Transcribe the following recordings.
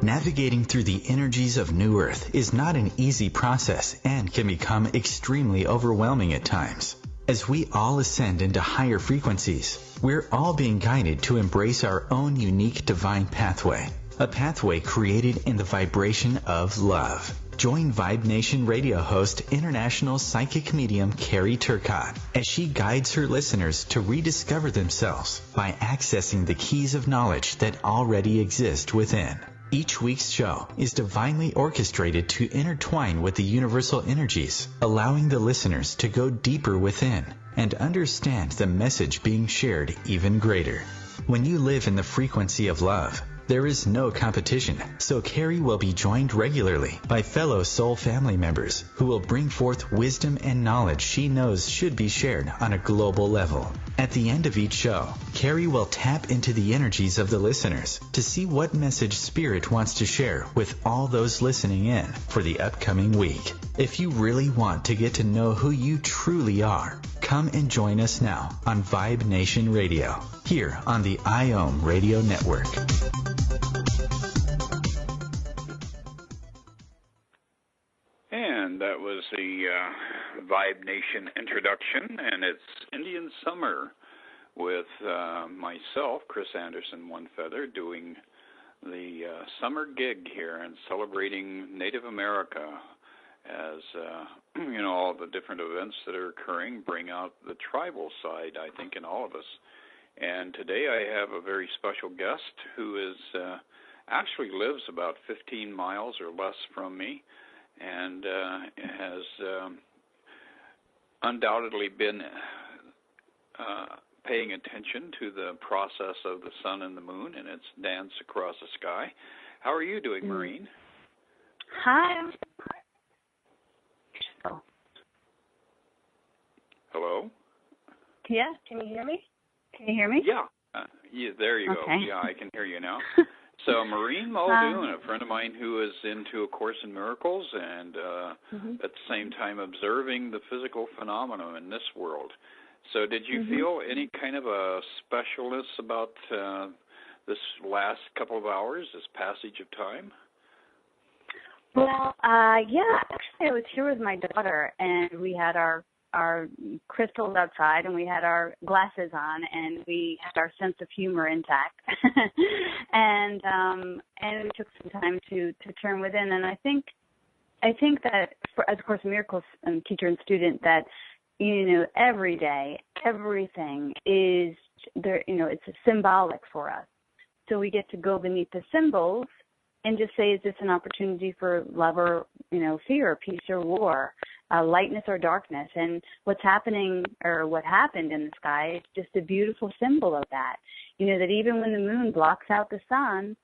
Navigating through the energies of New Earth is not an easy process and can become extremely overwhelming at times. As we all ascend into higher frequencies, we're all being guided to embrace our own unique divine pathway, a pathway created in the vibration of love. Join Vibe Nation radio host, international psychic medium Carrie Turcotte, as she guides her listeners to rediscover themselves by accessing the keys of knowledge that already exist within. Each week's show is divinely orchestrated to intertwine with the universal energies, allowing the listeners to go deeper within and understand the message being shared even greater. When you live in the frequency of love, there is no competition, so Carrie will be joined regularly by fellow soul family members who will bring forth wisdom and knowledge she knows should be shared on a global level. At the end of each show, Carrie will tap into the energies of the listeners to see what message Spirit wants to share with all those listening in for the upcoming week. If you really want to get to know who you truly are, come and join us now on Vibe Nation Radio, here on the IOM Radio Network. And that was the Vibe Nation introduction, and it's Indian Summer with myself, Chris Anderson, Onefeather, doing the summer gig here and celebrating Native America as, all the different events that are occurring bring out the tribal side, I think, in all of us. And today I have a very special guest who is actually lives about 15 miles or less from me, and has undoubtedly been paying attention to the process of the sun and the moon and its dance across the sky. How are you doing, Maureen? Hi. Hello? Yeah, can you hear me? Can you hear me? Yeah. There you Okay. go. Yeah, I can hear you now. So Maureen Muldoon, a friend of mine who is into A Course in Miracles and at the same time observing the physical phenomena in this world. So did you feel any kind of a specialness about this last couple of hours, this passage of time? Well, yeah, actually I was here with my daughter, and we had our crystals outside, and we had our glasses on, and we had our sense of humor intact. and we took some time to turn within. And I think that as a Course in Miracles teacher and student, that every day, everything is there. It's symbolic for us. So we get to go beneath the symbols and just say, is this an opportunity for love or fear, peace or war? Lightness or darkness, and what's happening or what happened in the sky is just a beautiful symbol of that. That even when the moon blocks out the sun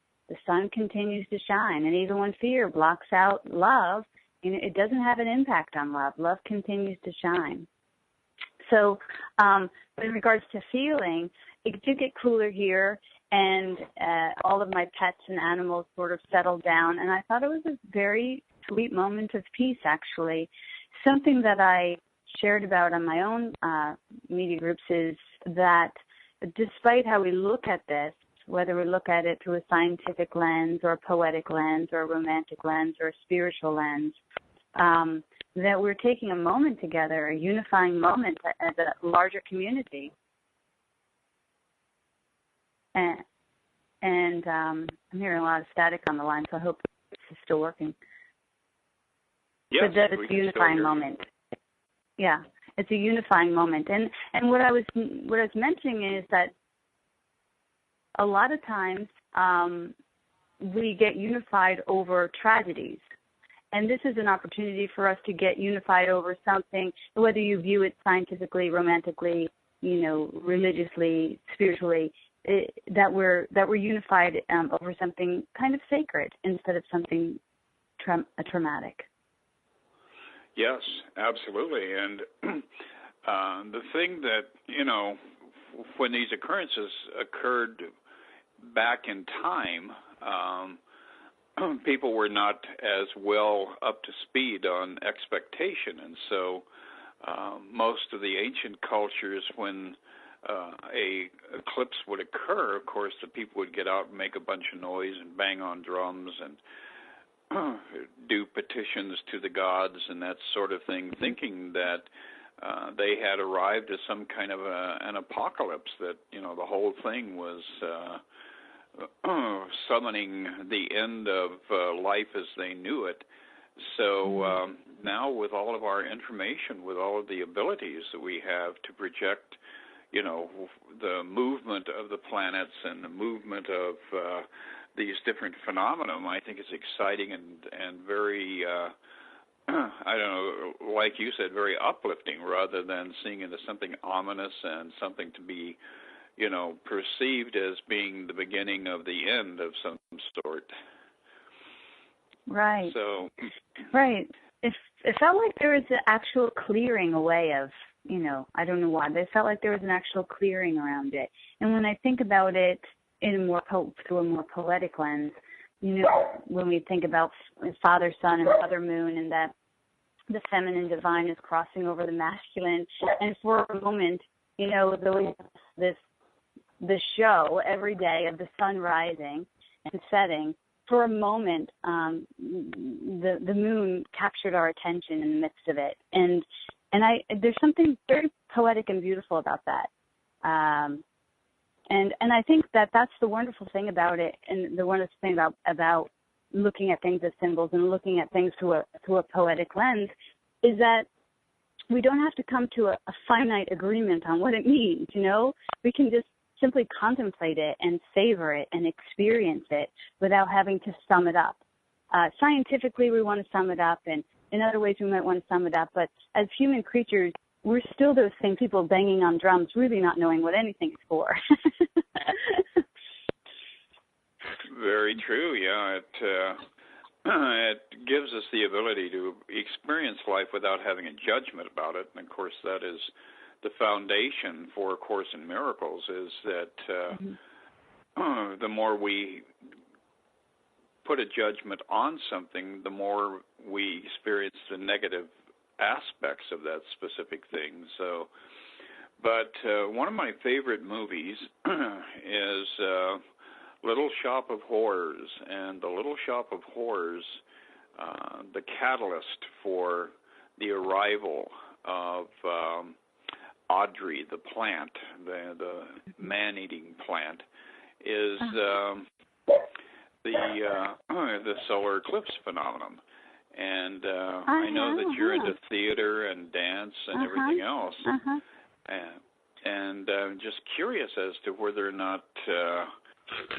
continues to shine, and even when fear blocks out love, it doesn't have an impact on love. Love continues to shine. So, in regards to feeling, it did get cooler here, and all of my pets and animals sort of settled down, and I thought it was a very sweet moment of peace, actually. Something that I shared about on my own media groups is that despite how we look at this, whether we look at it through a scientific lens or a poetic lens or a romantic lens or a spiritual lens, that we're taking a moment together, a unifying moment as a larger community. And I'm hearing a lot of static on the line, so I hope this is still working. Yes, but that it's a unifying moment. Yeah, it's a unifying moment. And what I was mentioning is that a lot of times we get unified over tragedies. And this is an opportunity for us to get unified over something, whether you view it scientifically, romantically, religiously, spiritually, that we're unified over something kind of sacred instead of something traumatic. Yes, absolutely. And the thing that, when these occurrences occurred back in time, people were not as well up to speed on expectation. And so most of the ancient cultures, when a eclipse would occur, of course, the people would get out and make a bunch of noise and bang on drums and do petitions to the gods and that sort of thing, thinking that they had arrived at some kind of an apocalypse, that, you know, the whole thing was summoning the end of life as they knew it. So now with all of our information, with all of the abilities that we have to project, you know, the movement of the planets and the movement of these different phenomena, I think it's exciting and very, I don't know, like you said, very uplifting, rather than seeing it as something ominous and something to be, you know, perceived as being the beginning of the end of some sort. Right. So. Right. It felt like there was an actual clearing away of, you know, I don't know why, but it felt like there was an actual clearing around it. And when I think about it in a more through a more poetic lens, you know, when we think about Father Sun and Mother Moon, and that the feminine divine is crossing over the masculine, and for a moment, you know, the show every day of the sun rising and setting, for a moment, the moon captured our attention in the midst of it, and there's something very poetic and beautiful about that, and I think that that's the wonderful thing about it, and the wonderful thing about looking at things as symbols and looking at things through a poetic lens, is that we don't have to come to a finite agreement on what it means. You know, we can just simply contemplate it and savor it and experience it without having to sum it up. Scientifically, we want to sum it up, and in other ways we might want to sum it up, but as human creatures, we're still those same people banging on drums, really not knowing what anything is for. Very true, yeah. It gives us the ability to experience life without having a judgment about it, and of course that is the foundation for A Course in Miracles, is that the more we put a judgment on something, the more we experience the negative aspects of that specific thing. So, but one of my favorite movies is Little Shop of Horrors, and the Little Shop of Horrors, the catalyst for the arrival of Audrey, the plant, the man-eating plant, is the solar eclipse phenomenon. And I know that you're into theater and dance and everything else, and I'm just curious as to whether or not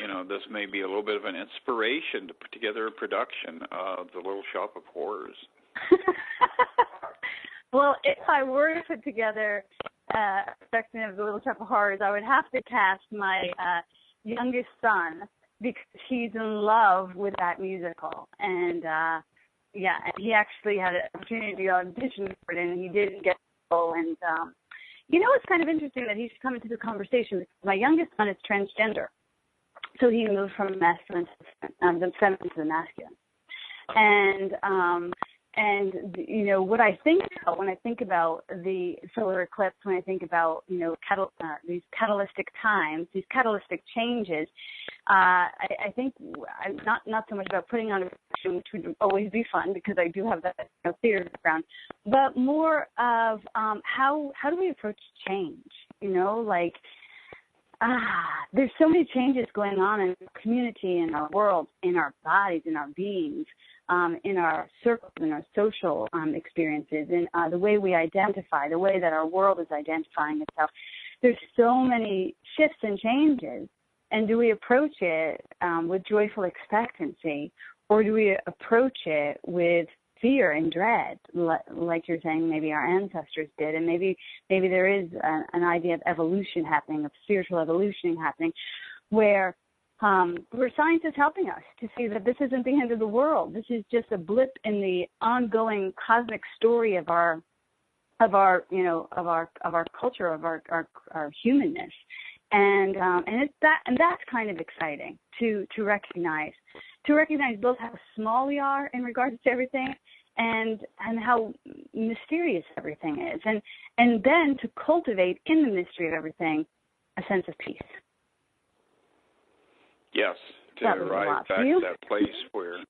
you know, this may be a little bit of an inspiration to put together a production of the Little Shop of Horrors. Well, if I were to put together a production of the Little Shop of Horrors, I would have to cast my youngest son, because he's in love with that musical. And, yeah, he actually had an opportunity to audition for it, and he didn't get the role. And, you know, it's kind of interesting that he's come into the conversation, because my youngest son is transgender. So he moved from masculine to the feminine to the masculine. And you know, what I think about when I think about the solar eclipse, when I think about, you know, these catalytic times, these catalytic changes, I think I'm not so much about putting on a production, which would always be fun because I do have that, you know, theater background, but more of how do we approach change? You know, like, there's so many changes going on in the community, in our world, in our bodies, in our beings, in our circles, in our social experiences, in the way we identify, the way that our world is identifying itself. There's so many shifts and changes. And do we approach it with joyful expectancy, or do we approach it with fear and dread, like you're saying maybe our ancestors did? And maybe there is an idea of evolution happening, of spiritual evolution happening, where science is helping us to see that this isn't the end of the world. This is just a blip in the ongoing cosmic story of our culture, of our humanness. And that's kind of exciting to recognize both how small we are in regards to everything, and how mysterious everything is, and then to cultivate in the mystery of everything a sense of peace. Yes, to arrive back at that place where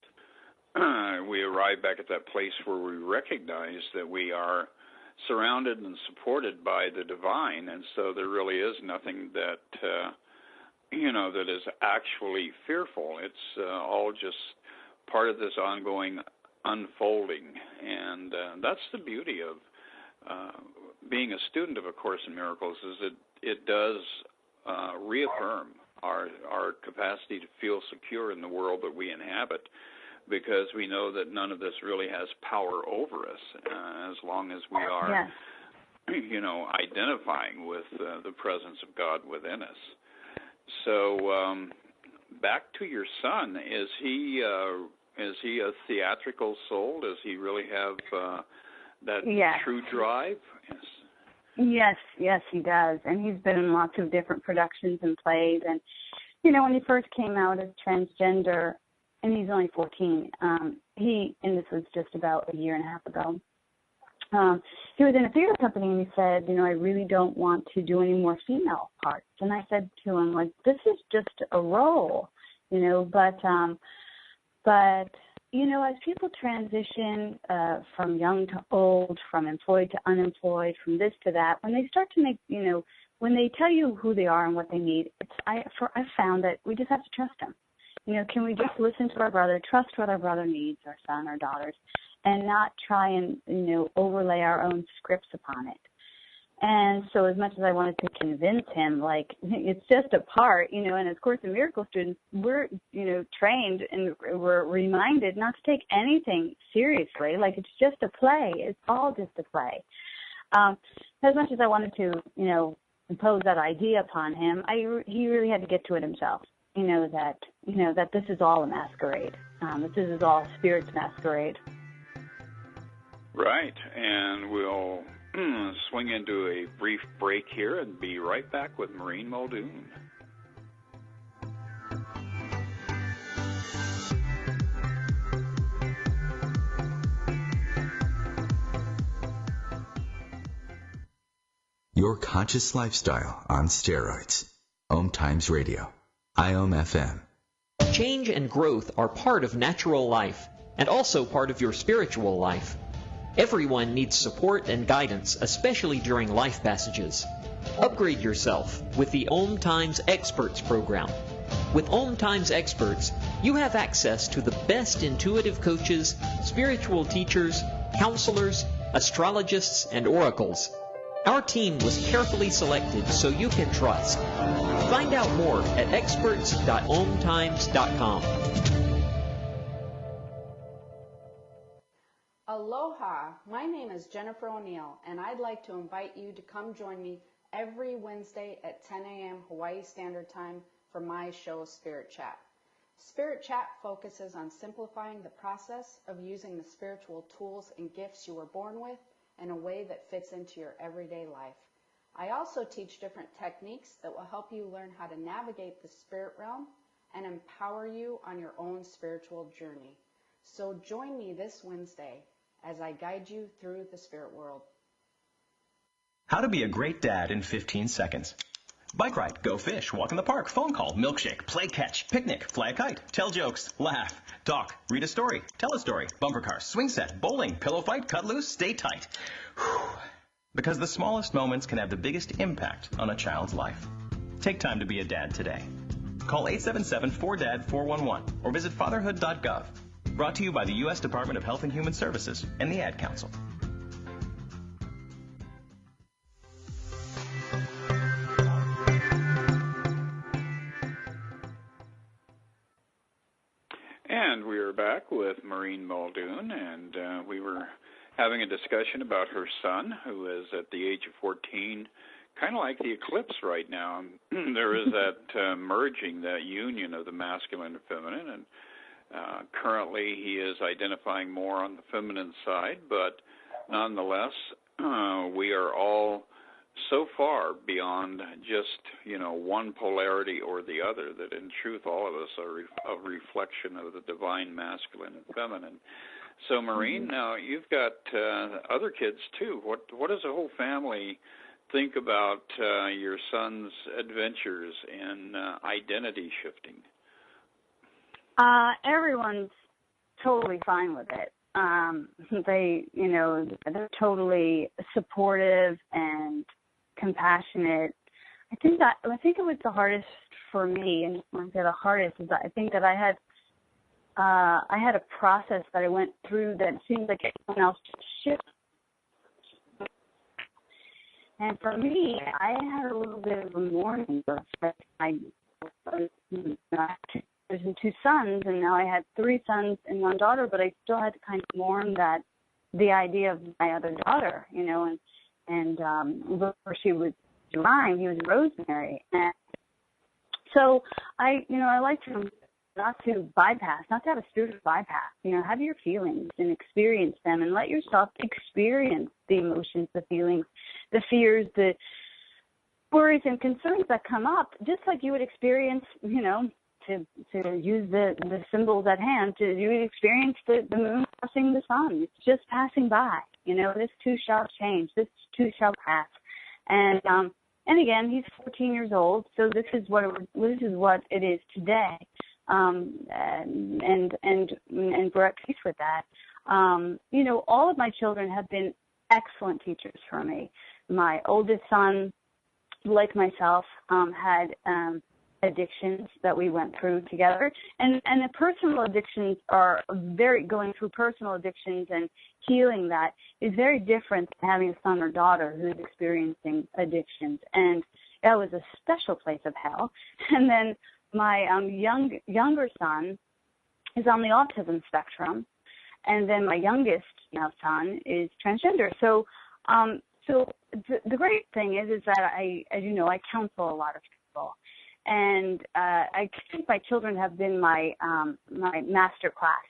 we arrive back at that place where we recognize that we are surrounded and supported by the divine, and so there really is nothing that that is actually fearful. It's all just part of this ongoing unfolding, and that's the beauty of being a student of A Course in Miracles, is it does reaffirm our capacity to feel secure in the world that we inhabit, because we know that none of this really has power over us as long as we are, identifying with the presence of God within us. So back to your son, is he a theatrical soul? Does he really have that true drive? Yes, he does. And he's been in lots of different productions and plays. And, when he first came out as transgender, and he's only 14, and this was just about a year and a half ago, he was in a theater company, and he said, I really don't want to do any more female parts. And I said to him, this is just a role, but as people transition from young to old, from employed to unemployed, from this to that, when they start to make, when they tell you who they are and what they need, I found that we just have to trust them. Can we just listen to our brother, trust what our brother needs, our son, our daughters, and not try and, overlay our own scripts upon it. And so as much as I wanted to convince him, it's just a part, and as Course in Miracles students, we're, trained and we're reminded not to take anything seriously. It's just a play. It's all just a play. As much as I wanted to, impose that idea upon him, he really had to get to it himself. That this is all a masquerade. This is all spirit's masquerade. Right, and we'll swing into a brief break here and be right back with Maureen Muldoon. Your conscious lifestyle on steroids. OMTimes Radio. IOM FM. Change and growth are part of natural life and also part of your spiritual life. Everyone needs support and guidance, especially during life passages. Upgrade yourself with the OMTimes Experts program. With OMTimes Experts, you have access to the best intuitive coaches, spiritual teachers, counselors, astrologists, and oracles. Our team was carefully selected so you can trust. Find out more at experts.omtimes.com. Aloha, my name is Jennifer O'Neill, and I'd like to invite you to come join me every Wednesday at 10 a.m. Hawaii Standard Time for my show, Spirit Chat. Spirit Chat focuses on simplifying the process of using the spiritual tools and gifts you were born with in a way that fits into your everyday life. I also teach different techniques that will help you learn how to navigate the spirit realm and empower you on your own spiritual journey. So join me this Wednesday as I guide you through the spirit world. How to be a great dad in 15 seconds. Bike ride, go fish, walk in the park, phone call, milkshake, play catch, picnic, fly a kite, tell jokes, laugh, talk, read a story, tell a story, bumper car, swing set, bowling, pillow fight, cut loose, stay tight. Whew. Because the smallest moments can have the biggest impact on a child's life. Take time to be a dad today. Call 877-4DAD-411 or visit fatherhood.gov. Brought to you by the U.S. Department of Health and Human Services and the Ad Council. And we are back with Maureen Muldoon, and we were having a discussion about her son, who is at the age of 14, kind of like the eclipse right now. There is that merging, that union of the masculine and feminine, and currently he is identifying more on the feminine side, but nonetheless, we are all so far beyond just, one polarity or the other, that in truth all of us are a reflection of the divine masculine and feminine. So, Maureen, now you've got other kids too. What does a whole family think about your son's adventures in identity shifting? Everyone's totally fine with it. They're totally supportive and compassionate. I think it was the hardest for me, and when I say the hardest is that I think that I had a process that I went through that seems like everyone else shifted. And for me, I had a little bit of a mourning birth. I was two sons, and now I had 3 sons and 1 daughter, but I still had to kind of mourn the idea of my other daughter, and before she was mine, he was Rosemary. And so I like to not to have a spiritual bypass, have your feelings and experience them and let yourself experience the emotions, the feelings, the fears, the worries and concerns that come up, just like you would experience, to use the symbols at hand, you would experience the moon passing the sun. It's just passing by. This too shall change. This too shall pass. And again, he's 14 years old, so this is what it is today. And we're at peace with that. All of my children have been excellent teachers for me. My oldest son, like myself, had addictions that we went through together, and the personal addictions are going through personal addictions and healing that is very different than having a son or daughter who's experiencing addictions, and that was a special place of hell. And then my younger son is on the autism spectrum, and then my youngest son is transgender. So the great thing is that I counsel a lot of people. And I think my children have been my master class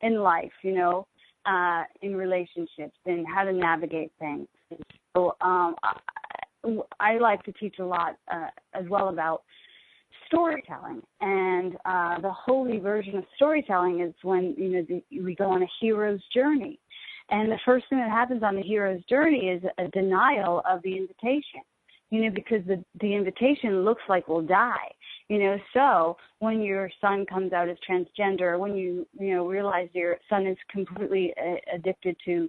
in life, in relationships and how to navigate things. So I like to teach a lot as well about storytelling. And the holy version of storytelling is when we go on a hero's journey. And the first thing that happens on the hero's journey is a denial of the invitation. Because the invitation looks like we'll die, so when your son comes out as transgender, when you realize your son is completely addicted to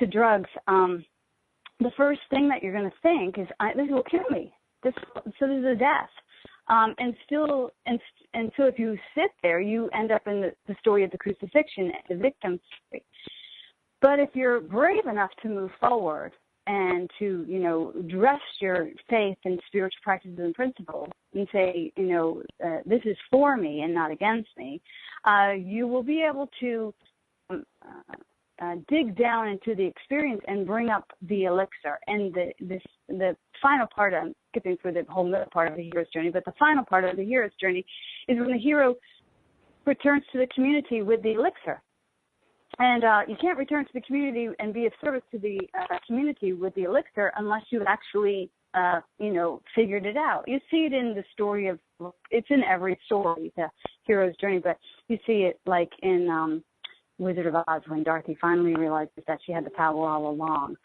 drugs, the first thing that you're going to think is, this will kill me. This is a death. And so if you sit there, you end up in the story of the crucifixion, the victim story. But if you're brave enough to move forward, and to, dress your faith in spiritual practices and principles and say, this is for me and not against me, you will be able to dig down into the experience and bring up the elixir. And the final part, I'm skipping through the whole middle part of the hero's journey, but the final part of the hero's journey is when the hero returns to the community with the elixir. And you can't return to the community and be of service to the community with the elixir unless you've actually, figured it out. You see it in the story it's in every story, the hero's journey, but you see it like in Wizard of Oz when Dorothy finally realizes that she had the power all along.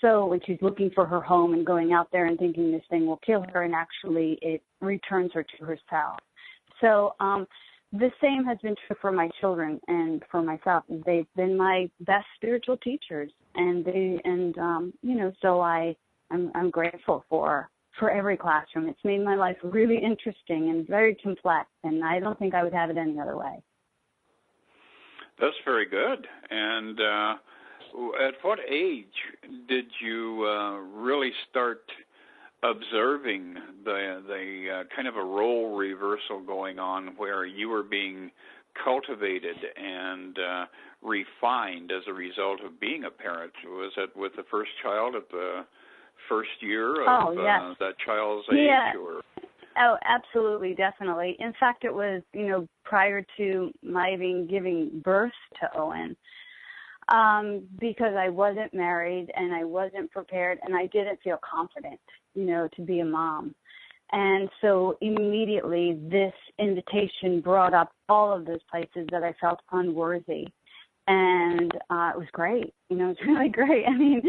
So when she's looking for her home and going out there and thinking this thing will kill her, and actually it returns her to herself. So, the same has been true for my children and for myself. They've been my best spiritual teachers, and so I'm grateful for every classroom. It's made my life really interesting and very complex, and I don't think I would have it any other way. That's very good. And at what age did you really start observing the kind of a role reversal going on where you were being cultivated and refined as a result of being a parent? Was it with the first child at the first year of that child's age? Yeah. Or? Oh, absolutely, definitely. In fact, it was, prior to my even giving birth to Owen, because I wasn't married and I wasn't prepared and I didn't feel confident, to be a mom. And so immediately this invitation brought up all of those places that I felt unworthy. And it was great. You know, it's really great. I mean,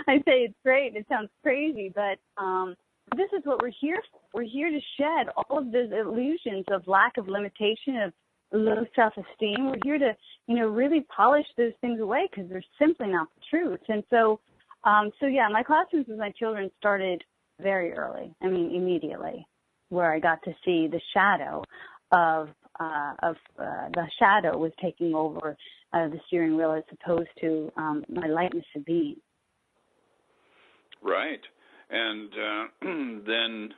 I say it's great. It sounds crazy, but this is what we're here for. We're here to shed all of those illusions of lack of limitation, of low self-esteem. We're here to, you know, really polish those things away because they're simply not the truth. And so yeah, my classrooms with my children started very early. I mean, immediately, where I got to see the shadow of the shadow was taking over the steering wheel as opposed to my lightness of being. Right. And then,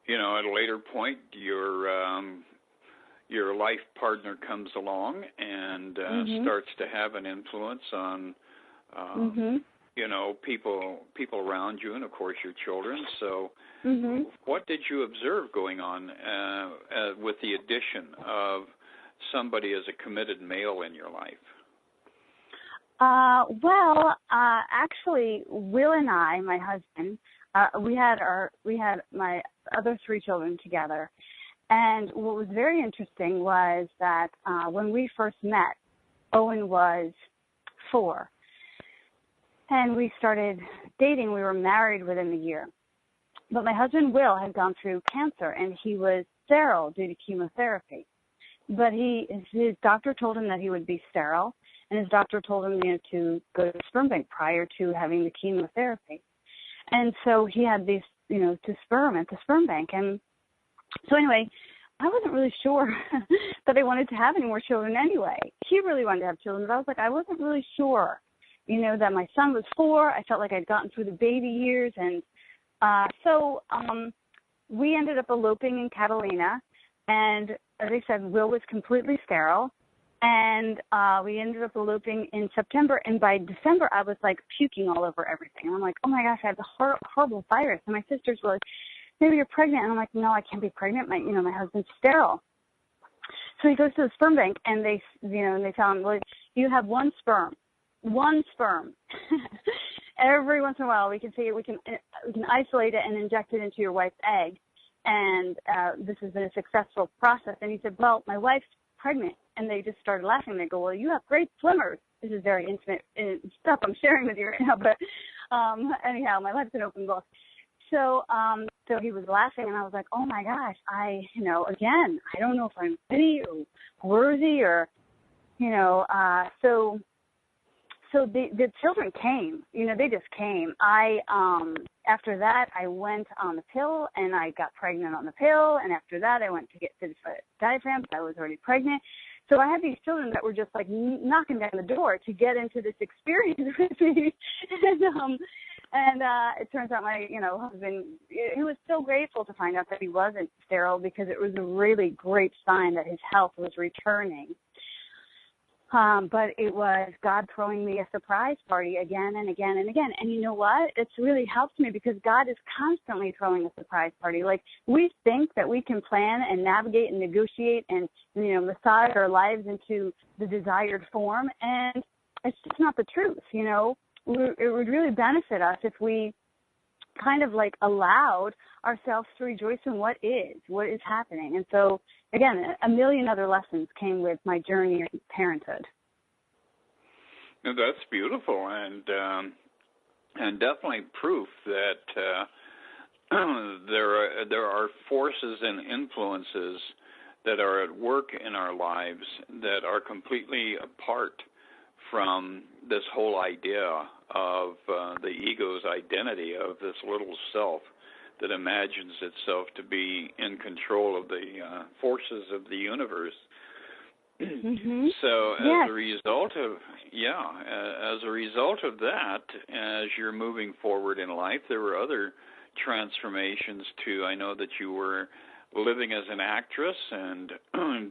you know, at a later point, your life partner comes along and starts to have an influence on, you know, people around you, and of course your children. So, what did you observe going on with the addition of somebody as a committed male in your life? Actually, Will and I, my husband, we had my other 3 children together. And what was very interesting was that when we first met, Owen was 4. And we started dating. We were married within a year. But my husband, Will, had gone through cancer, and he was sterile due to chemotherapy. But his doctor told him that he would be sterile, and his doctor told him, you know, to go to the sperm bank prior to having the chemotherapy. And so he had these, you know, to sperm at the sperm bank. And so anyway, I wasn't really sure that I wanted to have any more children anyway. He really wanted to have children, but I was like, I wasn't really sure, you know, that my son was 4. I felt like I'd gotten through the baby years. And so we ended up eloping in Catalina. And as I said, Will was completely sterile. And we ended up eloping in September. And by December, I was like puking all over everything. And I'm like, oh my gosh, I have the horrible virus. And my sisters were like, maybe you're pregnant. And I'm like, no, I can't be pregnant. My husband's sterile. So he goes to the sperm bank, and they tell him, well, you have one sperm. Every once in a while, we can isolate it and inject it into your wife's egg. And this has been a successful process. And he said, well, my wife's pregnant. And they just started laughing. They go, well, you have great swimmers. This is very intimate stuff I'm sharing with you right now. But anyhow, my life's an open book. So he was laughing, and I was like, oh my gosh, again, I don't know if I'm ready or worthy or, so the children came, they just came. After that, I went on the pill, and I got pregnant on the pill. And after that, I went to get fitted for diaphragm, but I was already pregnant. So I had these children that were just like knocking down the door to get into this experience with me. And it turns out my, husband, he was so grateful to find out that he wasn't sterile, because it was a really great sign that his health was returning. But it was God throwing me a surprise party again and again and again. And you know what? It's really helped me, because God is constantly throwing a surprise party. Like, we think that we can plan and navigate and negotiate and, massage our lives into the desired form. And it's just not the truth, It would really benefit us if we kind of like allowed ourselves to rejoice in what is happening. And so, again, a million other lessons came with my journey in parenthood. That's beautiful, and definitely proof that there are forces and influences that are at work in our lives that are completely apart from this whole idea of the ego's identity of this little self that imagines itself to be in control of the forces of the universe. Mm-hmm. So as a result of that, as you're moving forward in life, there were other transformations too. I know that you were living as an actress and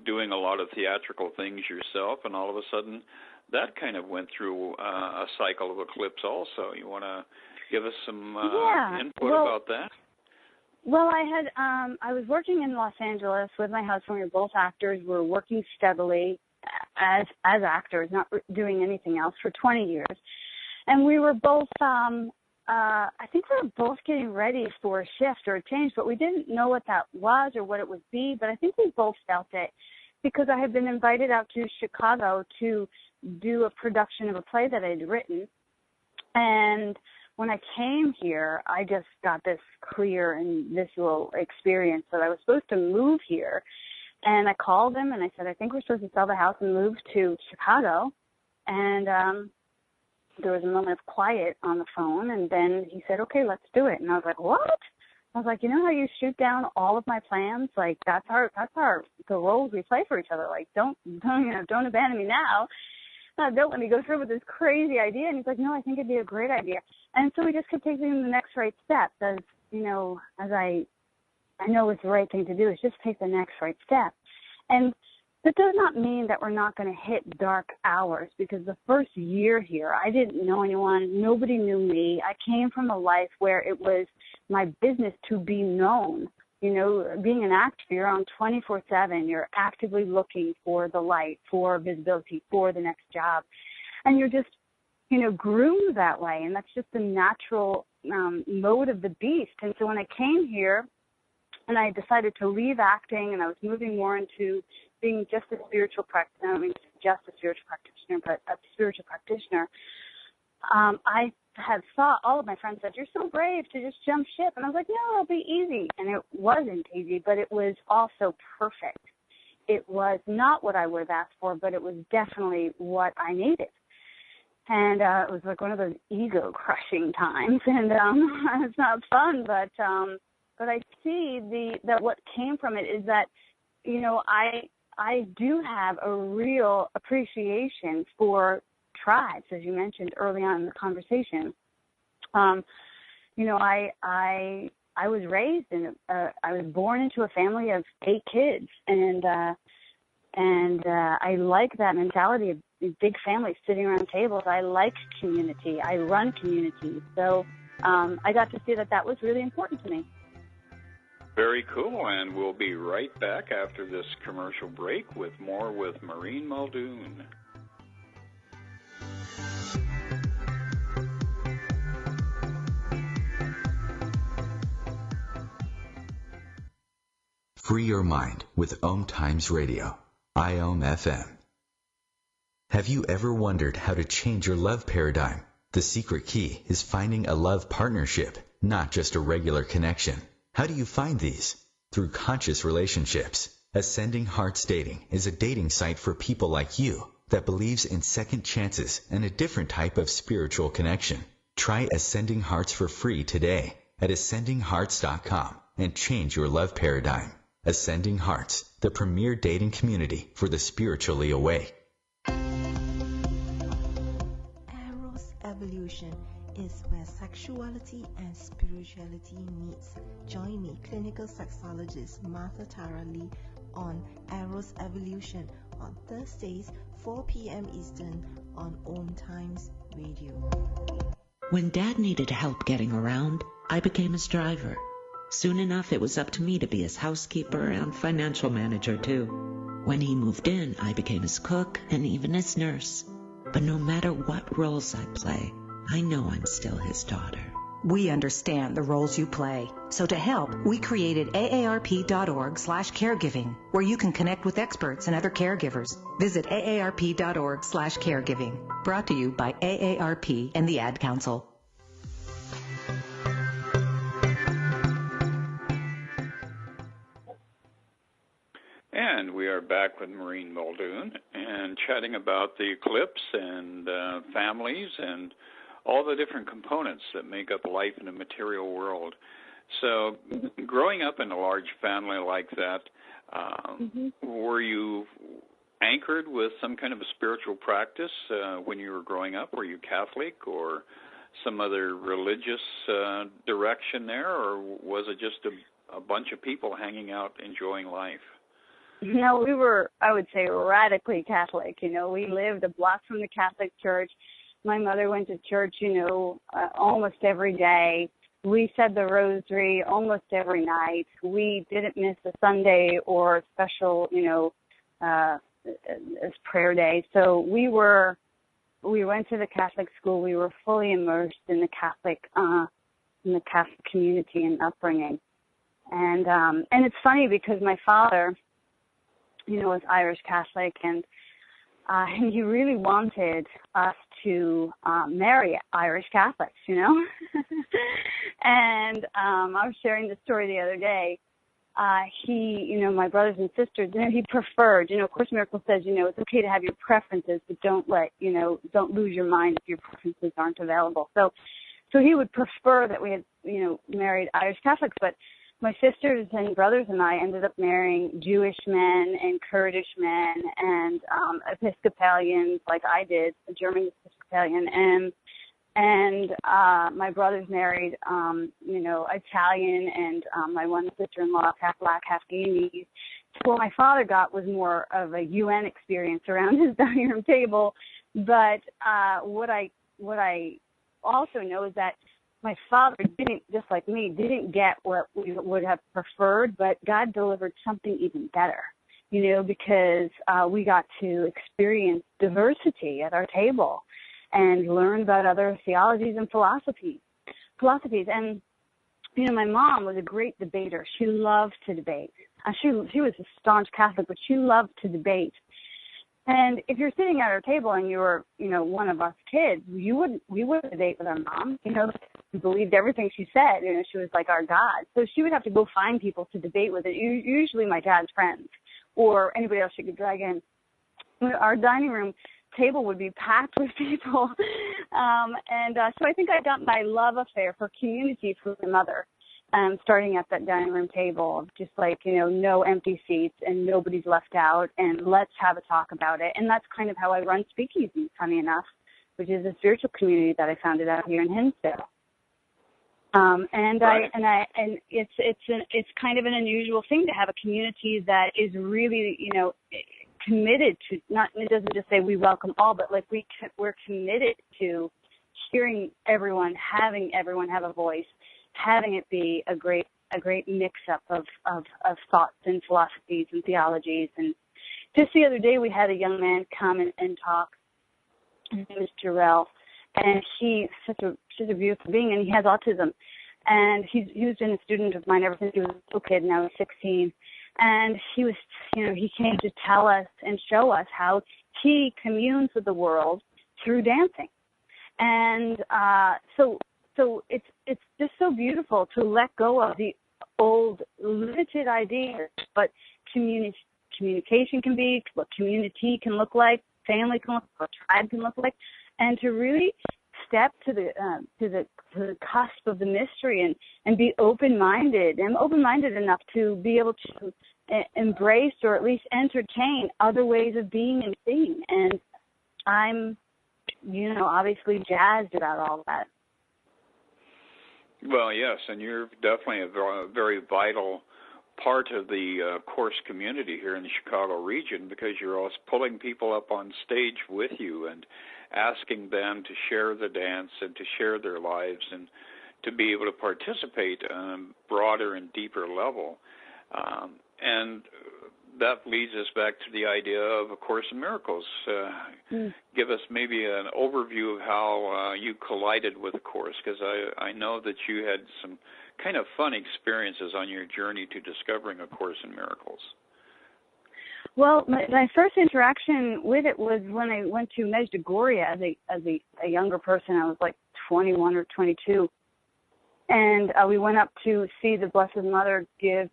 doing a lot of theatrical things yourself, and all of a sudden that kind of went through a cycle of eclipse also. You want to give us some input about that? Well, I was working in Los Angeles with my husband. We were both actors. We were working steadily as actors, not doing anything else, for 20 years. And we were both, I think we were both getting ready for a shift or a change, but we didn't know what that was or what it would be. But I think we both felt it. because I had been invited out to Chicago to do a production of a play that I had written. And when I came here, I just got this clear and visual experience that I was supposed to move here. And I called him and I said, I think we're supposed to sell the house and move to Chicago. And there was a moment of quiet on the phone, and then he said, okay, let's do it. And I was like, what? I was like, you know how you shoot down all of my plans? Like, that's the roles we play for each other. Like, don't abandon me now. Don't let me go through with this crazy idea. And he's like, no, I think it'd be a great idea. And so we just kept taking the next right step. As I know it's the right thing to do, is just take the next right step. And that does not mean that we're not going to hit dark hours, because the first year here, I didn't know anyone. Nobody knew me. I came from a life where it was my business to be known. You know, being an actor, you're on 24/7. You're actively looking for the light, for visibility, for the next job. And you're just, groomed that way. And that's just the natural mode of the beast. And so when I came here and I decided to leave acting, and I was moving more into being just a spiritual practitioner, but a spiritual practitioner, I had thought, all of my friends said, you're so brave to just jump ship. And I was like, no, it'll be easy. And it wasn't easy, but it was also perfect. It was not what I would have asked for, but it was definitely what I needed. And it was like one of those ego-crushing times. And it's not fun, but I see that what came from it is that, I do have a real appreciation for tribes, as you mentioned early on in the conversation. I was raised I was born into a family of 8 kids, and I like that mentality of big families sitting around tables. I like community. I run communities, so I got to see that was really important to me. Very cool, and we'll be right back after this commercial break with more with Maureen Muldoon. Free your mind with OMTimes Radio, IOM FM. Have you ever wondered how to change your love paradigm? The secret key is finding a love partnership, not just a regular connection. How do you find these? Through conscious relationships. Ascending Hearts Dating is a dating site for people like you that believes in second chances and a different type of spiritual connection. Try Ascending Hearts for free today at ascendinghearts.com and change your love paradigm. Ascending Hearts, the premier dating community for the spiritually awake. Eros Evolution is where sexuality and spirituality meets. Join me, clinical sexologist Martha Tara Lee, on Eros Evolution on Thursdays, 4 p.m. Eastern on OMTimes Radio. When Dad needed help getting around, I became his driver. Soon enough, it was up to me to be his housekeeper and financial manager, too. When he moved in, I became his cook and even his nurse. But no matter what roles I play, I know I'm still his daughter. We understand the roles you play. So to help, we created aarp.org/caregiving, where you can connect with experts and other caregivers. Visit aarp.org/caregiving. Brought to you by AARP and the Ad Council. And we are back with Maureen Muldoon and chatting about the eclipse and families and all the different components that make up life in the material world. So growing up in a large family like that, were you anchored with some kind of a spiritual practice when you were growing up? Were you Catholic or some other religious direction there, or was it just a bunch of people hanging out enjoying life? No, we were, I would say, radically Catholic. We lived a block from the Catholic Church. My mother went to church, almost every day. We said the rosary almost every night. We didn't miss a Sunday or special, as prayer day. So we went to the Catholic school. We were fully immersed in the Catholic community and upbringing. And it's funny because my father, was Irish Catholic, and he really wanted us to marry Irish Catholics, And I was sharing this story the other day. He, my brothers and sisters, he preferred, A Course in Miracles says, it's okay to have your preferences, but don't lose your mind if your preferences aren't available. So he would prefer that we had, married Irish Catholics, but my sisters and brothers and I ended up marrying Jewish men and Kurdish men and Episcopalians, like I did, a German Episcopalian, and my brothers married, Italian, and my one sister-in-law, half black, half Guyanese. So what my father got was more of a UN experience around his dining room table. But what I also know is that my father didn't, just like me, didn't get what we would have preferred, but God delivered something even better, because we got to experience diversity at our table and learn about other theologies and philosophies. And, my mom was a great debater. She loved to debate. She was a staunch Catholic, but she loved to debate. And if you're sitting at our table and you were, one of us kids, we wouldn't debate with our mom. We believed everything she said. She was like our God. So she would have to go find people to debate with. Usually my dad's friends or anybody else she could drag in. Our dining room table would be packed with people. So I think I got my love affair for community from my mother. Starting at that dining room table, just like, no empty seats and nobody's left out, and let's have a talk about it. And that's kind of how I run Speakeasy, funny enough, which is a spiritual community that I founded out here in Hinsdale. It's kind of an unusual thing to have a community that is really, committed to, it doesn't just say we welcome all, but like we're committed to hearing everyone, having everyone have a voice, having it be a great mix-up of thoughts and philosophies and theologies. And just the other day we had a young man come and talk. His name is Jarrell, and he's such a beautiful being, and he has autism. And he's been a student of mine ever since he was a little kid. Now he's 16. And he was, he came to tell us and show us how he communes with the world through dancing. And so it's just so beautiful to let go of the old limited ideas, but communication can be, what community can look like, family can look like, what tribe can look like, and to really step to the cusp of the mystery and be open-minded. I'm open-minded enough to be able to embrace or at least entertain other ways of being and seeing. And I'm, obviously jazzed about all that. Well, yes, and you're definitely a very vital part of the course community here in the Chicago region, because you're always pulling people up on stage with you and asking them to share the dance and to share their lives and to be able to participate on a broader and deeper level. And that leads us back to the idea of A Course in Miracles. Give us maybe an overview of how you collided with the Course, because I know that you had some kind of fun experiences on your journey to discovering A Course in Miracles. Well, my first interaction with it was when I went to Medjugorje as a younger person. I was like 21 or 22. And we went up to see the Blessed Mother give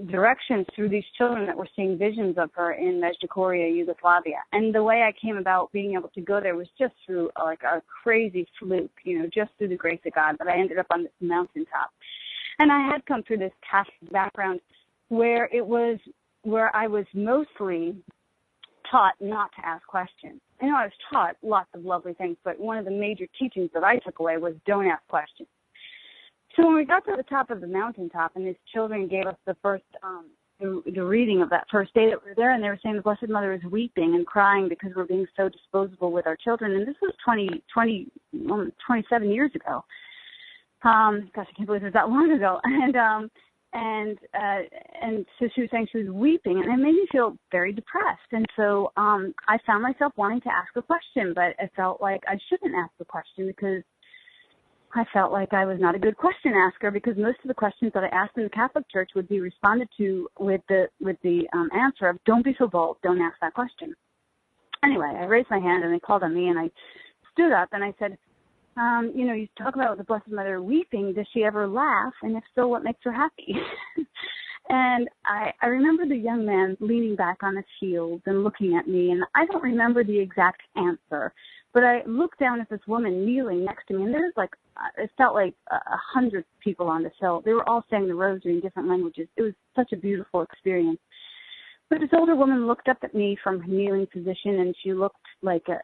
directions through these children that were seeing visions of her in Medjugorje, Yugoslavia. And the way I came about being able to go there was just through like a crazy fluke, just through the grace of God. But I ended up on this mountaintop. And I had come through this Catholic background where I was mostly taught not to ask questions. I was taught lots of lovely things, but one of the major teachings that I took away was don't ask questions. So when we got to the top of the mountaintop and these children gave us the first, the reading of that first day that we were there, and they were saying the Blessed Mother is weeping and crying because we're being so disposable with our children. And this was 27 years ago. Gosh, I can't believe it was that long ago. And so she was saying she was weeping, and it made me feel very depressed. And so I found myself wanting to ask a question, but I felt like I shouldn't ask the question because I felt like I was not a good question asker because most of the questions that I asked in the Catholic Church would be responded to with the answer of, don't be so bold, don't ask that question. Anyway, I raised my hand and they called on me, and I stood up and I said, you talk about the Blessed Mother weeping. Does she ever laugh? And if so, what makes her happy? And I remember the young man leaning back on his heels and looking at me, and I don't remember the exact answer, but I looked down at this woman kneeling next to me, and there's it felt like 100 people on the hill. They were all saying the rosary in different languages. It was such a beautiful experience. But this older woman looked up at me from her kneeling position, and she looked like a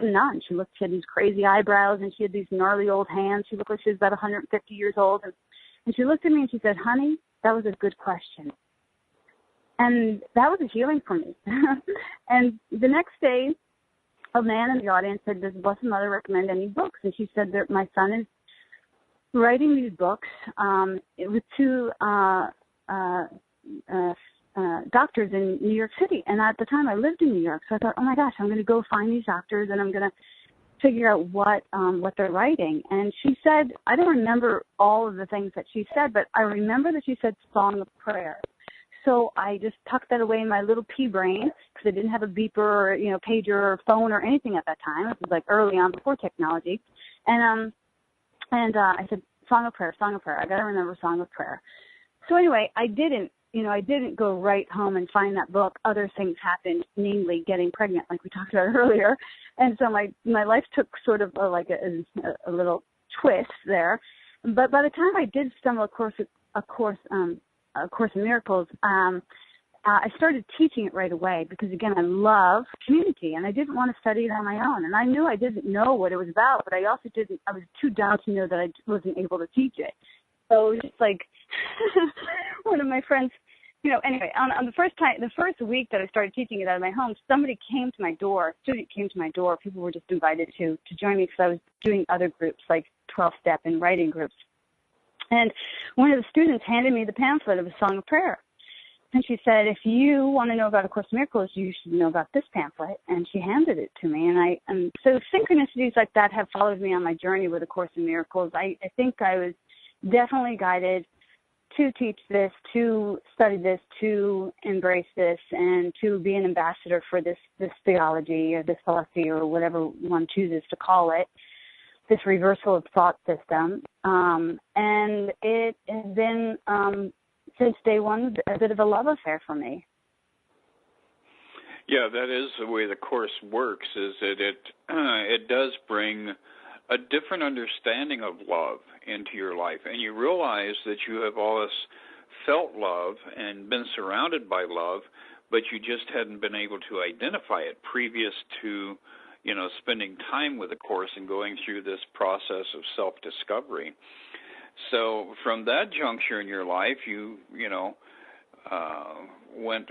nun. She had these crazy eyebrows, and she had these gnarly old hands. She looked like she was about 150 years old, and she looked at me and she said, "Honey, that was a good question." And that was a healing for me. And the next day, a man in the audience said, "Does the Blessed Mother recommend any books?" And she said that my son is writing these books with two doctors in New York City. And at the time I lived in New York, so I thought, oh my gosh, I'm going to go find these doctors and I'm going to figure out what they're writing. And she said, I don't remember all of the things that she said, but I remember that she said Song of Prayer. So I just tucked that away in my little pea brain because I didn't have a beeper or, pager or phone or anything at that time. It was like early on before technology. And I said, Song of Prayer, Song of Prayer. I got to remember Song of Prayer. So anyway, I didn't go right home and find that book. Other things happened, namely getting pregnant, like we talked about earlier. And so my life took sort of a little twist there. But by the time I did stumble across A Course in Miracles, I started teaching it right away because, again, I love community, and I didn't want to study it on my own. And I knew I didn't know what it was about, but I also I was too dumb to know that I wasn't able to teach it. So it was just like one of my friends, anyway, on the first week that I started teaching it out of my home, somebody came to my door, a student came to my door. People were just invited to join me because I was doing other groups, like 12-step and writing groups. And one of the students handed me the pamphlet of A Song of Prayer. And she said, if you want to know about A Course in Miracles, you should know about this pamphlet. And she handed it to me. And so synchronicities like that have followed me on my journey with A Course in Miracles. I think I was definitely guided to teach this, to study this, to embrace this, and to be an ambassador for this theology or this philosophy or whatever one chooses to call it, this reversal of thought system. And it has been, since day one, a bit of a love affair for me. Yeah, that is the way the Course works, is that it does bring a different understanding of love into your life. And you realize that you have always felt love and been surrounded by love, but you just hadn't been able to identify it previous to, spending time with the Course and going through this process of self-discovery. So from that juncture in your life, you went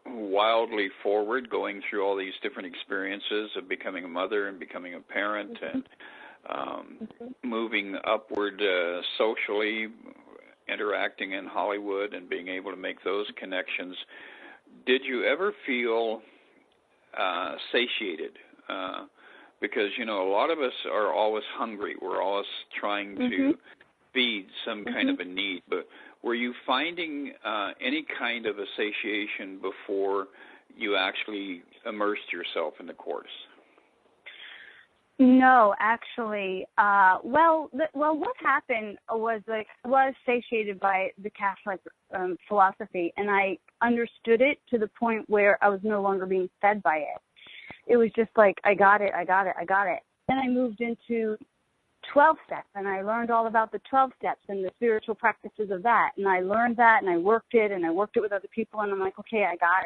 wildly forward, going through all these different experiences of becoming a mother and becoming a parent and moving upward socially, interacting in Hollywood and being able to make those connections. Did you ever feel satiated? Because, a lot of us are always hungry. We're always trying to feed some kind of a need. But were you finding any kind of a satiation before you actually immersed yourself in the Course? No, actually. What happened was I was satiated by the Catholic philosophy, and I understood it to the point where I was no longer being fed by it. It was just like, I got it. Then I moved into 12 steps, and I learned all about the 12 steps and the spiritual practices of that. And I learned that, and I worked it with other people, and I'm like, okay, I got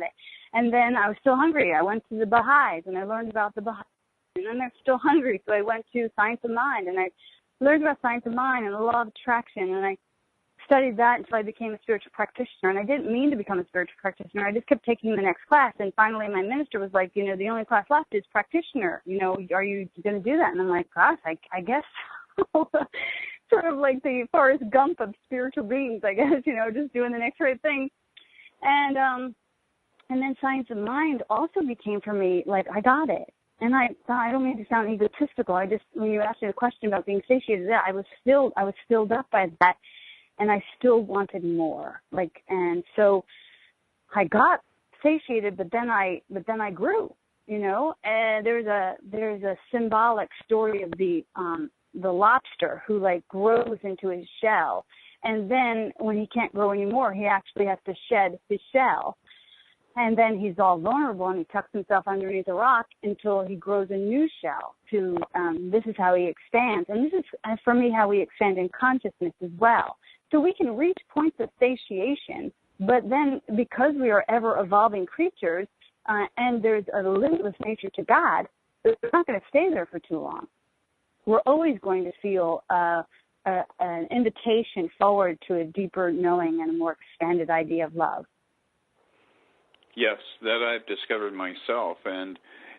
it. And then I was still hungry. I went to the Baha'is, and I learned about the Baha'is. And then I'm still hungry, so I went to Science of Mind, and I learned about Science of Mind and the Law of Attraction, and I studied that until I became a spiritual practitioner. And I didn't mean to become a spiritual practitioner. I just kept taking the next class, and finally my minister was like, the only class left is practitioner. Are you going to do that? And I'm like, gosh, I guess so. Sort of like the Forrest Gump of spiritual beings, I guess, just doing the next right thing. And then Science of Mind also became for me like, I got it. And I thought, I don't mean to sound egotistical. When you asked me the question about being satiated, I was filled up by that, and I still wanted more. And so I got satiated, but then I grew, and there's a symbolic story of the lobster who grows into his shell. And then when he can't grow anymore, he actually has to shed his shell. And then he's all vulnerable, and he tucks himself underneath a rock until he grows a new shell. This is how he expands. And this is, for me, how we expand in consciousness as well. So we can reach points of satiation, but then because we are ever-evolving creatures, and there's a limitless nature to God, we're not going to stay there for too long. We're always going to feel an invitation forward to a deeper knowing and a more expanded idea of love. Yes, that I've discovered myself. And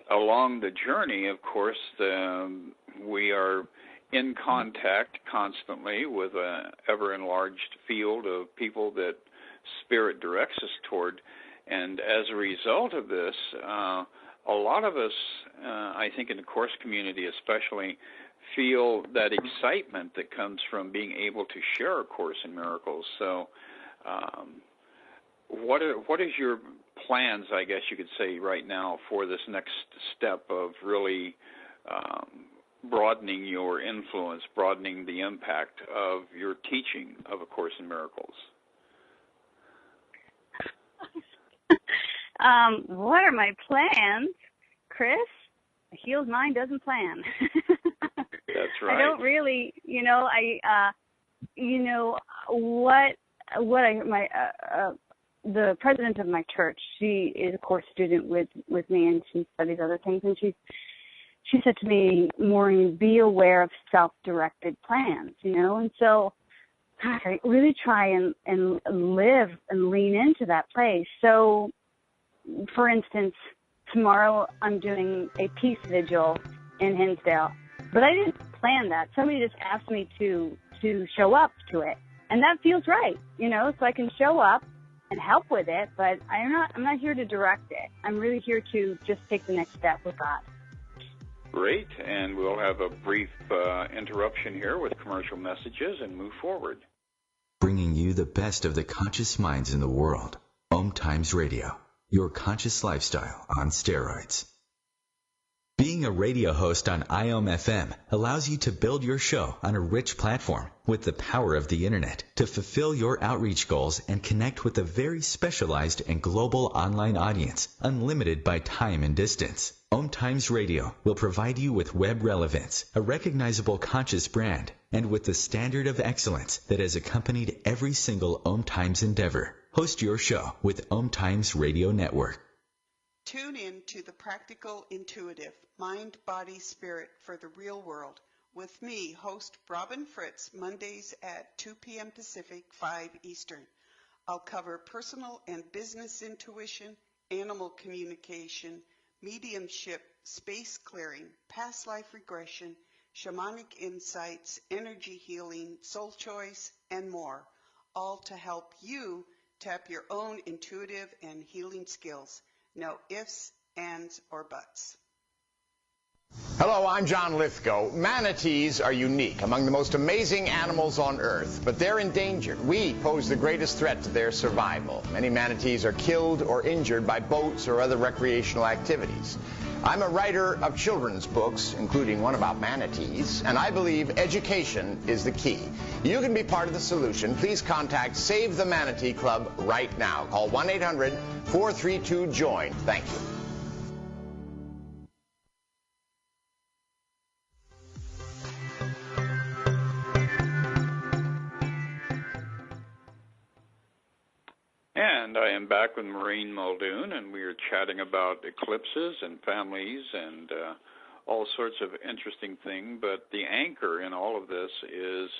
along the journey, of course, we are in contact constantly with an ever-enlarged field of people that Spirit directs us toward. And as a result of this, a lot of us, I think in the Course community especially, feel that excitement that comes from being able to share A Course in Miracles. So what is your plans, I guess you could say, right now for this next step of really broadening your influence, broadening the impact of your teaching of A Course in Miracles? What are my plans, Chris? A healed mind doesn't plan. That's right. I don't really, the president of my church, she is a course student with me, and she studies other things, and she said to me, Maureen, be aware of self-directed plans, and so I really try and live and lean into that place. So, for instance, tomorrow I'm doing a peace vigil in Hinsdale, but I didn't plan that. Somebody just asked me to show up to it, and that feels right, so I can show up and help with it, but I'm not here to direct it. I'm really here to just take the next step with God. Great, and we'll have a brief interruption here with commercial messages and move forward. Bringing you the best of the conscious minds in the world. OMTimes Radio, your conscious lifestyle on steroids. Being a radio host on IOM-FM allows you to build your show on a rich platform with the power of the Internet to fulfill your outreach goals and connect with a very specialized and global online audience, unlimited by time and distance. OMTimes Radio will provide you with web relevance, a recognizable conscious brand, and with the standard of excellence that has accompanied every single OMTimes endeavor. Host your show with OMTimes Radio Network. Tune in to the Practical Intuitive, Mind, Body, Spirit for the Real World with me, host Robin Fritz, Mondays at 2 p.m. Pacific, 5 Eastern. I'll cover personal and business intuition, animal communication, mediumship, space clearing, past life regression, shamanic insights, energy healing, soul choice, and more, all to help you tap your own intuitive and healing skills. No ifs, ands, or buts. Hello, I'm John Lithgow. Manatees are unique, among the most amazing animals on Earth, but they're endangered. We pose the greatest threat to their survival. Many manatees are killed or injured by boats or other recreational activities. I'm a writer of children's books, including one about manatees, and I believe education is the key. You can be part of the solution. Please contact Save the Manatee Club right now. Call 1-800-432-JOIN. Thank you. And I am back with Maureen Muldoon, and we are chatting about eclipses and families and all sorts of interesting things. But the anchor in all of this is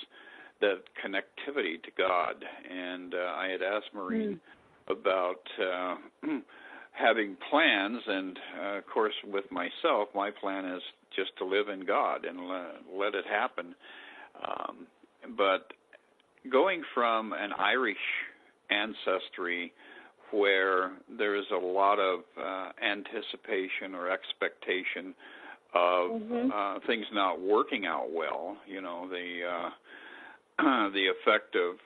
that connectivity to God. And I had asked Maureen about having plans, and of course with myself, my plan is just to live in God and let it happen. But going from an Irish ancestry, where there is a lot of anticipation or expectation of things not working out well. You know, the effect of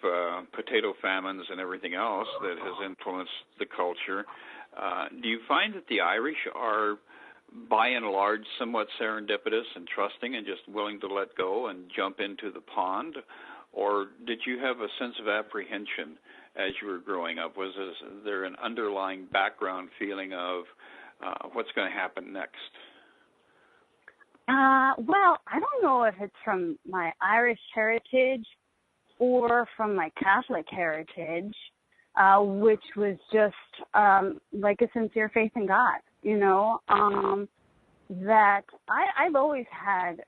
potato famines and everything else that has influenced the culture. Do you find that the Irish are, by and large, somewhat serendipitous and trusting and just willing to let go and jump into the pond? Or did you have a sense of apprehension as you were growing up? Was there an underlying background feeling of what's going to happen next? Well, I don't know if it's from my Irish heritage or from my Catholic heritage, which was just like a sincere faith in God, you know, that I've always had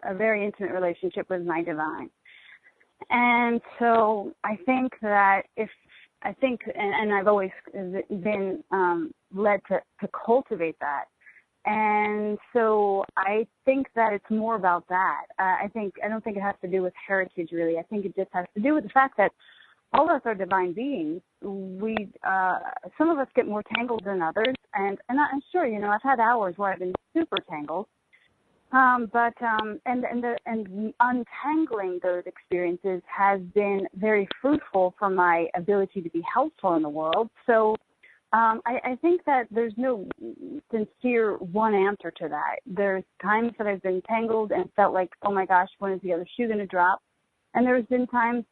a very intimate relationship with my divine. And so I think that and I've always been led to cultivate that. And so I think that it's more about that. I don't think it has to do with heritage, really. I think it just has to do with the fact that all of us are divine beings. We, some of us get more tangled than others, and I'm sure, you know, I've had hours where I've been super tangled. But untangling those experiences has been very fruitful for my ability to be helpful in the world. So I think that there's no sincere one answer to that. There's times that I've been tangled and felt like, oh my gosh, when is the other shoe going to drop? And there's been times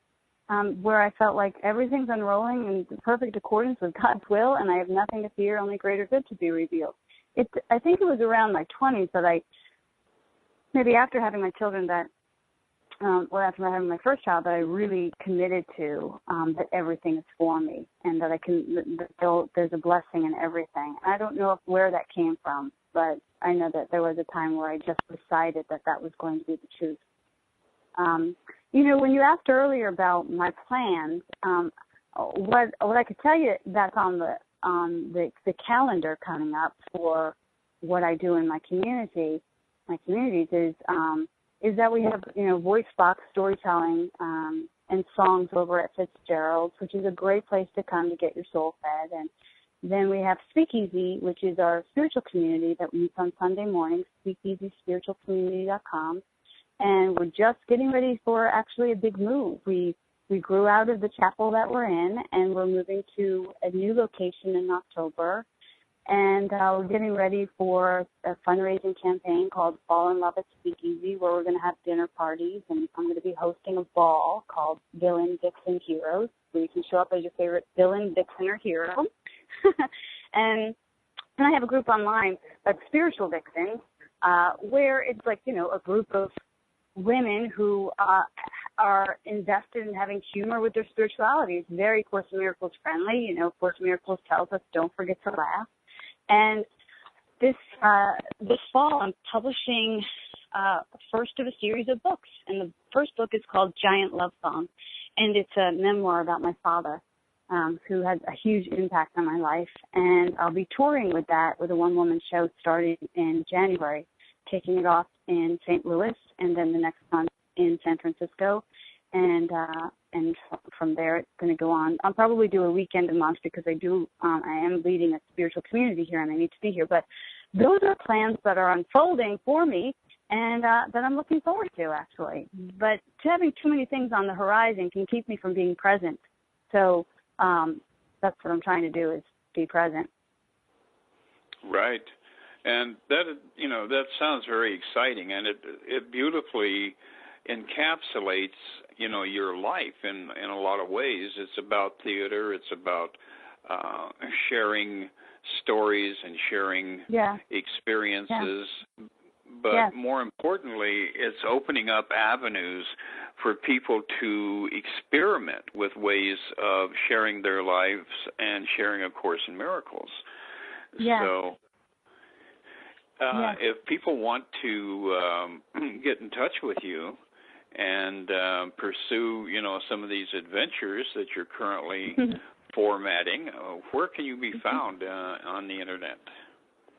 where I felt like everything's unrolling in perfect accordance with God's will, and I have nothing to fear, only greater good to be revealed. I think it was around my 20s that maybe after having my children after having my first child, that I really committed to that everything is for me, and that there's a blessing in everything. I don't know where that came from, but I know that there was a time where I just decided that was going to be the truth. You know, when you asked earlier about my plans, what I could tell you that's on the calendar coming up for what I do in my communities is that we have, you know, voice box storytelling and songs over at Fitzgerald's, which is a great place to come to get your soul fed. And then we have Speakeasy, which is our spiritual community that meets on Sunday mornings, speakeasyspiritualcommunity.com. And we're just getting ready for actually a big move. We grew out of the chapel that we're in, and we're moving to a new location in October. And we're getting ready for a fundraising campaign called Fall in Love at Speakeasy, where we're going to have dinner parties, and I'm going to be hosting a ball called Villain, Vixen, Heroes, where you can show up as your favorite villain, vixen, or hero. and I have a group online that's Spiritual Vixens, where it's like, you know, a group of women who are invested in having humor with their spirituality. It's very Course in Miracles friendly. You know, Course in Miracles tells us don't forget to laugh. And this fall, I'm publishing first of a series of books. And the first book is called Giant Love Song. And it's a memoir about my father, who had a huge impact on my life. And I'll be touring with that with a one-woman show starting in January, taking it off in St. Louis, and then the next month in San Francisco. And from there, it's going to go on. I'll probably do a weekend a month because I am leading a spiritual community here, and I need to be here. But those are plans that are unfolding for me, and that I'm looking forward to, actually. But having too many things on the horizon can keep me from being present. So that's what I'm trying to do, is be present. Right. And that, you know, that sounds very exciting, and it beautifully encapsulates, you know, your life in a lot of ways. It's about theater. It's about sharing stories and sharing experiences. Yeah. But more importantly, it's opening up avenues for people to experiment with ways of sharing their lives and sharing A Course in Miracles. Yeah. So if people want to get in touch with you and pursue, you know, some of these adventures that you're currently formatting, where can you be found on the Internet?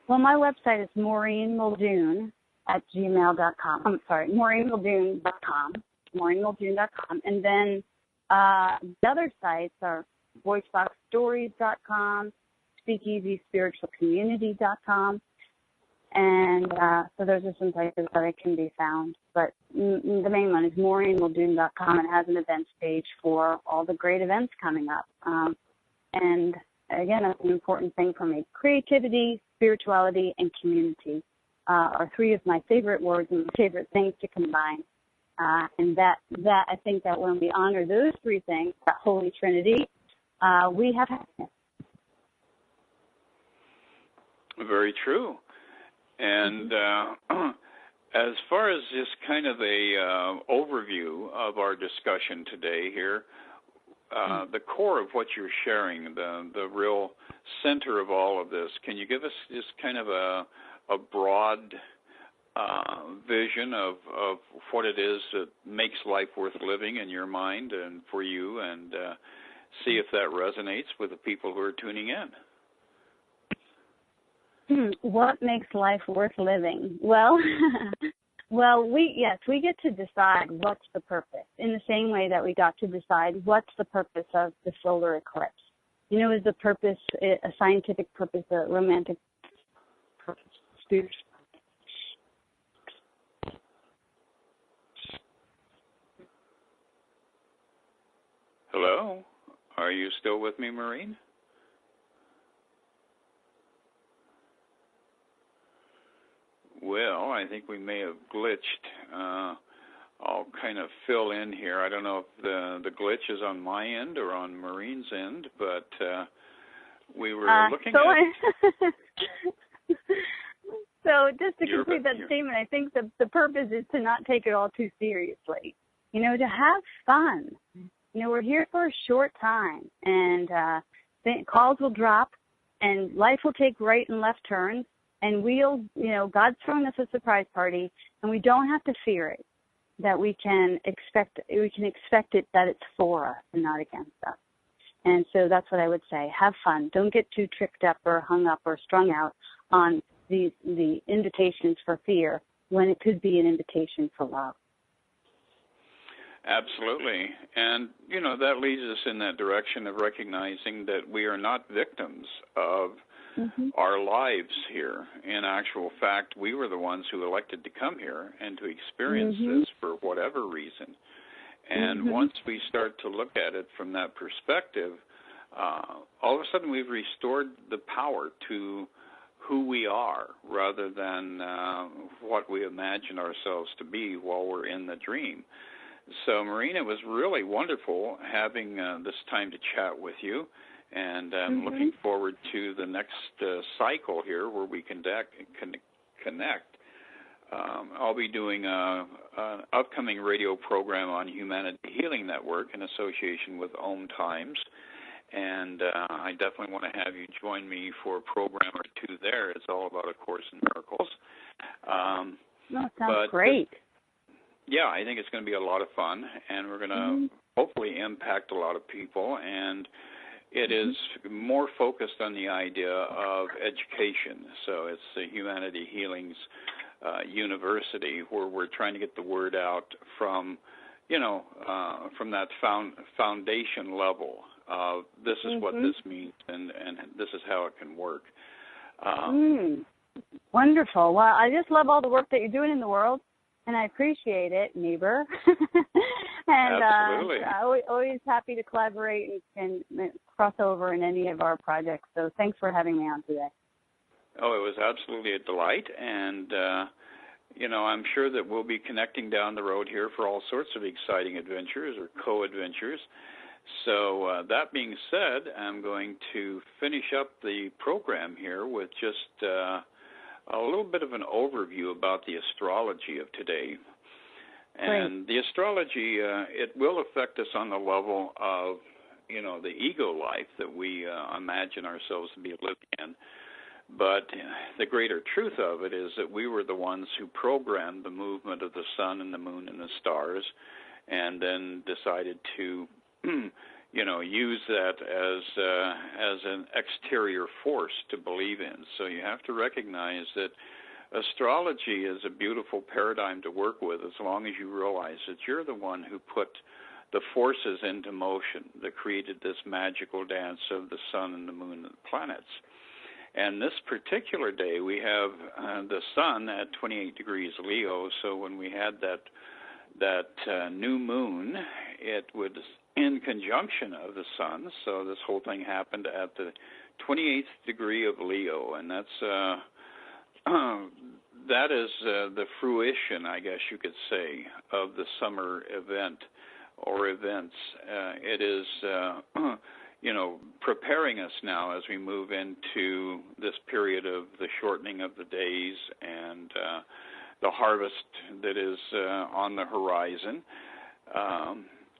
Well, my website is Maureen Muldoon at gmail.com. I'm sorry, MaureenMuldoon.com. MaureenMuldoon.com. And then the other sites are Voicebox SpeakeasyStories.com, SpeakeasySpiritualCommunity.com. And so those are some places that it can be found. But the main one is MaureenMuldoon.com, and has an events page for all the great events coming up. And again, that's an important thing for me. Creativity, spirituality, and community are three of my favorite words and favorite things to combine. And that I think that when we honor those three things, that Holy Trinity, we have happiness. Very true. And as far as just kind of a overview of our discussion today here, the core of what you're sharing, the real center of all of this, can you give us just kind of a broad vision of what it is that makes life worth living in your mind and for you, and see if that resonates with the people who are tuning in? What makes life worth living? Well, we get to decide what's the purpose, in the same way that we got to decide what's the purpose of the solar eclipse. You know, is the purpose a scientific purpose, a romantic purpose, spiritual? Hello? Are you still with me, Maureen? Well, I think we may have glitched. I'll kind of fill in here. I don't know if the glitch is on my end or on Maureen's end, but we were looking at... So just to complete that statement, I think the purpose is to not take it all too seriously. You know, to have fun. You know, we're here for a short time, and calls will drop, and life will take right and left turns. And God's throwing us a surprise party, and we don't have to fear it. That we can expect it that it's for us and not against us. And so that's what I would say. Have fun. Don't get too tripped up or hung up or strung out on the invitations for fear, when it could be an invitation for love. Absolutely. And, that leads us in that direction of recognizing that we are not victims of our lives here. In actual fact, we were the ones who elected to come here and to experience this for whatever reason. And once we start to look at it from that perspective, all of a sudden we've restored the power to who we are, rather than what we imagine ourselves to be while we're in the dream. So, Maureen, it was really wonderful having this time to chat with you, and I'm looking forward to the next cycle here where we connect. I'll be doing an upcoming radio program on Humanity Healing Network in association with OMTimes, and I definitely want to have you join me for a program or two there. It's all about A Course in Miracles. That sounds great. Yeah, I think it's going to be a lot of fun, and we're going to hopefully impact a lot of people. And it is more focused on the idea of education. So it's the Humanity Healing's University, where we're trying to get the word out from, from that foundation level of this is what this means, and this is how it can work. Wonderful. Well, I just love all the work that you're doing in the world, and I appreciate it, neighbor. And absolutely. Always happy to collaborate and cross over in any of our projects. So thanks for having me on today. Oh, it was absolutely a delight, and I'm sure that we'll be connecting down the road here for all sorts of exciting adventures or co-adventures. So that being said, I'm going to finish up the program here with just a little bit of an overview about the astrology of today. And the astrology, it will affect us on the level of, the ego life that we imagine ourselves to be living in. But the greater truth of it is that we were the ones who programmed the movement of the sun and the moon and the stars, and then decided to, use that as an exterior force to believe in. So you have to recognize that astrology is a beautiful paradigm to work with, as long as you realize that you're the one who put the forces into motion that created this magical dance of the sun and the moon and the planets. And this particular day, we have the sun at 28 degrees Leo. So when we had that new moon, it was in conjunction of the sun. So this whole thing happened at the 28th degree of Leo, and that is the fruition, I guess you could say, of the summer event or events. It is, preparing us now as we move into this period of the shortening of the days and the harvest that is on the horizon.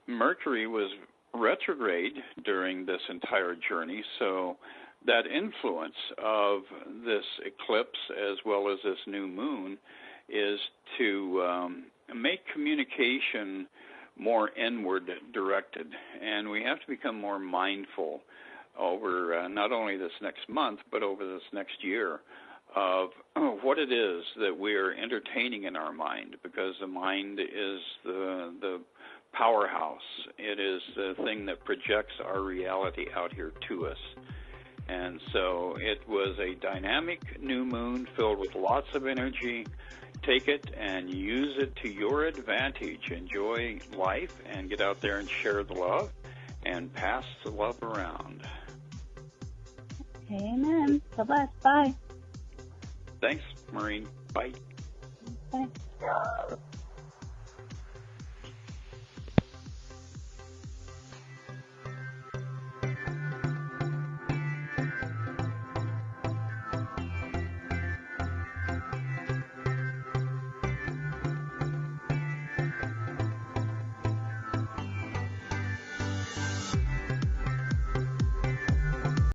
Mercury was retrograde during this entire journey, so that influence of this eclipse as well as this new moon is to make communication more inward directed, and we have to become more mindful over not only this next month but over this next year of what it is that we're entertaining in our mind, because the mind is the powerhouse. It is the thing that projects our reality out here to us. And so it was a dynamic new moon filled with lots of energy. Take it and use it to your advantage. Enjoy life and get out there and share the love and pass the love around. Amen. Bye-bye. Bye. Thanks, Maureen. Bye. Bye.